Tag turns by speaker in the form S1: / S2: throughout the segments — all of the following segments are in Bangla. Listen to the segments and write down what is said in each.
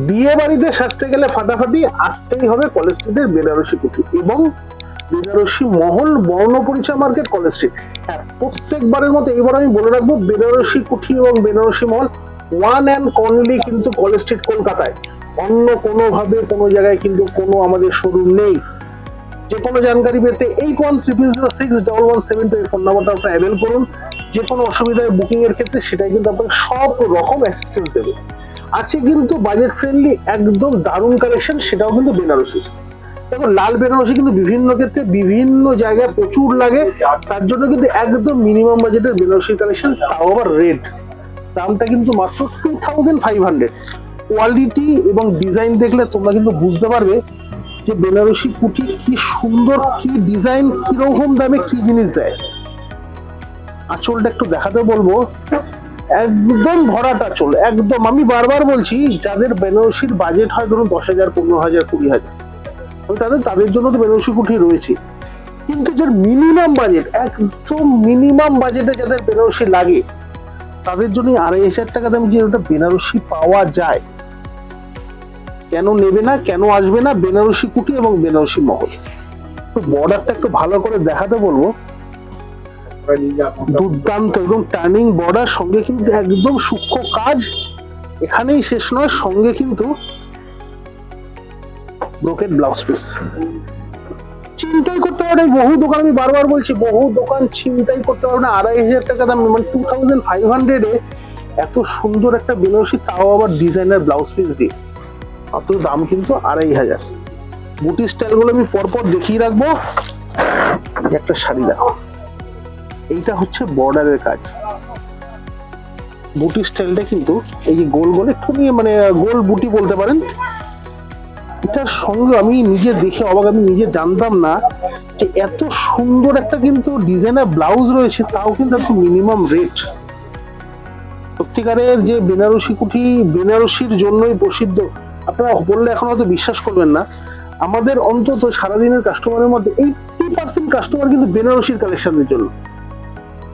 S1: বিয়ে বাড়িতে সাজতে গেলে ফাটাফাটি আসতেই হবে কলেজ স্ট্রিটের বেনারসি কুঠি এবং বেনারসি মহল বর্ণ পরিচয় মার্কেট কলেজ স্ট্রিট। হ্যাঁ, প্রত্যেকবারের মতো এবার আমি বলে রাখবো বেনারসি কুঠি এবং বেনারসি মহল ওয়ান অ্যান্ড অনলি কিন্তু কলেজ স্ট্রিট কলকাতায়, অন্য কোনো ভাবে কোনো জায়গায় কিন্তু কোনো আমাদের শোরুম নেই। যে কোনো জানকারি পেতে 8130061172 এই ফোন নাম্বারটা আপনারা অ্যাভেল করুন। যে কোনো অসুবিধায় বুকিং এর ক্ষেত্রে সেটাই কিন্তু আপনাকে সব রকম অ্যাসিস্ট্যান্স দেবে। আছে কিন্তু বাজেট ফ্রেন্ডলি একদম দারুণ কালেকশন, সেটাও কিন্তু বেনারসি। দেখো লাল বেনারসি কিন্তু বিভিন্ন ক্ষেত্রে বিভিন্ন জায়গায় প্রচুর লাগে, তার জন্য কিন্তু একদম মিনিমাম বাজেটের বেনারসি কালেকশন, তাও আবার রেড। দামটা কিন্তু মাত্র 2500। কোয়ালিটি এবং ডিজাইন দেখলে তোমরা কিন্তু বুঝতে পারবে যে বেনারসি কুঠি কি সুন্দর, কি ডিজাইন, কিরকম দামে কি জিনিস দেয়। আঁচলটা একটু দেখাতে বলবো, একদম ভরাট আঁচল, একদম। আমি বারবার বলছি যাদের বেনারসির বাজেট হয় ধরুন 10,000, 15,000, 20,000, তাদের জন্য তো বেনারসি কুঠি রয়েছে। কিন্তু যার মিনিমাম বাজেট, একদম মিনিমাম বাজেটে যাদের বেনারসি লাগে তাদের জন্য 2,500 টাকা দাম যে ওটা বেনারসি পাওয়া যায়। কেন নেবে না, কেন আসবে না? বেনারসি কুঠি এবং বেনারসি মহল। তো বর্ডারটা একটু ভালো করে দেখাতে বলবো, দুর্দান্ত এবং টার্নিং বর্ডার, সঙ্গে কিন্তু একদম সূক্ষ্ম কাজ। এখানেই শেষ নয়, সঙ্গে কিন্তু ব্রোকেট ব্লাউজ পিস। চিন্তাই করতে পারে বহু দোকান, আমি বারবার বলছি বহু দোকান চিন্তাই করতে পারবে না 2,500 টাকা দাম, মানে 2500 এত সুন্দর একটা বেনারসি, তাও আবার ডিজাইনার ব্লাউজ পিস দিয়ে। মাত্র দাম কিন্তু 2,500। বুটি স্টাইল গুলো আমি পরপর দেখিয়ে রাখবো। একটা শাড়ি দেখো, এইটা হচ্ছে বর্ডারের কাজ। বুটি স্টাইলটা কিন্তু এই যে গোল গোল একটু নিয়ে, মানে গোল বুটি বলতে পারেন। এটার সঙ্গে আমি নিজে দেখে অবাক, আমি নিজে জানতাম না যে এত সুন্দর একটা কিন্তু ডিজাইনার ব্লাউজ রয়েছে, তাও কিন্তু একটু মিনিমাম রেট। সত্যিকারের যে বেনারসি কুঠি বেনারসির জন্যই প্রসিদ্ধ, আপনারা বললে এখন হয়তো বিশ্বাস করবেন না। আমাদের অন্তত সারাদিনের কাস্টমারের মধ্যে 80% কাস্টমার কিন্তু বেনারসির কালেকশনের জন্য,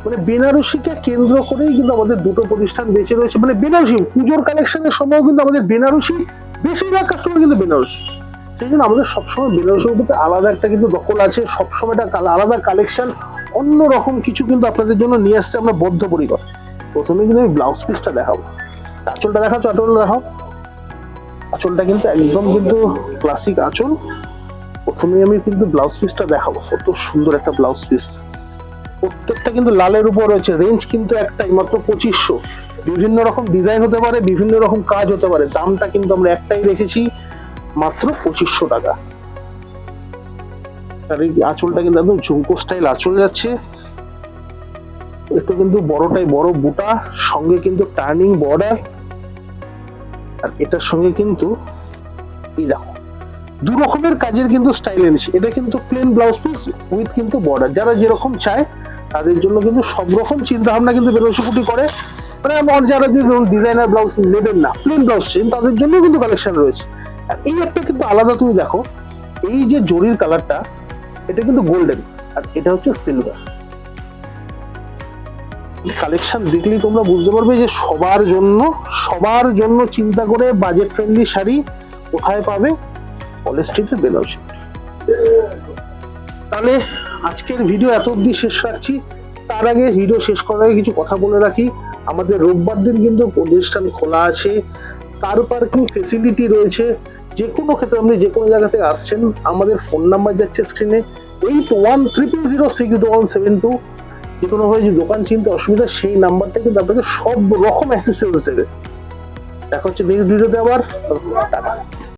S1: মানে বেনারসিকে কেন্দ্র করেই কিন্তু আমাদের দুটো প্রতিষ্ঠান বেঁচে রয়েছে। মানে বেনারসি পুজোর কালেকশনের সময় কিন্তু আমাদের বেনারসি, বেশিরভাগ কাস্টমার কিন্তু বেনারসি। সেই জন্য আমাদের সবসময় বেনারসির উপরে আলাদা একটা কিন্তু দখল আছে, সবসময় একটা আলাদা কালেকশন, অন্যরকম কিছু কিন্তু আপনাদের জন্য নিয়ে আসছে আমরা বদ্ধপরিকর। প্রথমে কিন্তু আমি ব্লাউজ পিসটা দেখাবো। আঁচলটা দেখাচ্ছ, আঁচলটা দেখাও। আঁচলটা কিন্তু একদম কিন্তু ক্লাসিক আঁচল। প্রথমে আমি কিন্তু ব্লাউজ পিসটা দেখাবো, কত সুন্দর একটা ব্লাউজ পিস। প্রত্যেকটা কিন্তু লালের উপর রয়েছে, রেঞ্জ কিন্তু একটাই, মাত্র 2500। বিভিন্ন রকম ডিজাইন হতে পারে, বিভিন্ন রকম কাজ হতে পারে, দামটা কিন্তু আমরা একটাই রেখেছি, মাত্র 2500 টাকা। আর এই আঁচলটা কিন্তু একদম ঝুমকো স্টাইল আঁচল যাচ্ছে, একটু কিন্তু বড়টাই বড় বুটা, সঙ্গে কিন্তু টার্নিং বর্ডার। আর এটার সঙ্গে কিন্তু এই দেখো দু রকমের কাজের কিন্তু স্টাইল এনেছি। এটা কিন্তু প্লেন ব্লাউজ পিস উইথ কিন্তু বর্ডার, যারা যেরকম চায় তাদের জন্য কিন্তু সব রকম চিন্তা ভাবনা কিন্তু বেনারসি কুঠি করে। মানে যারা ডিজাইনার ব্লাউজ নেবেন না, প্লেন ব্লাউজ চান, তাদের জন্য কিন্তু কালেকশন রয়েছে। আর এই একটা কিন্তু আলাদা, তুমি দেখো এই যে জরির কালারটা, এটা কিন্তু গোল্ডেন, আর এটা হচ্ছে সিলভার। কালেকশন দেখলেই তোমরা বুঝতে পারবে যে সবার জন্য চিন্তা করে বাজেট ফ্রেন্ডলি শাড়ি কোথায় পাবে, কলেজ স্ট্রিটের বেনারসি। তাহলে আজকের ভিডিও এত অবধি শেষ রাখছি। তার আগে ভিডিও শেষ করার আগে কিছু কথা বলে রাখি, আমাদের রোববার দিন কিন্তু প্রতিষ্ঠান খোলা আছে, কার পার্কিং ফেসিলিটি রয়েছে। যে কোনো ক্ষেত্রে আপনি যে কোনো জায়গা থেকে আসছেন, আমাদের ফোন নাম্বার যাচ্ছে স্ক্রিনে 8130061172। যে কোনো ভাবে যে দোকান চিনতে অসুবিধা, সেই নাম্বারটা কিন্তু আপনাকে সব রকম অ্যাসিস্ট্যান্স দেবে। দেখা হচ্ছে নেক্সট ভিডিওতে আবার। টাটা।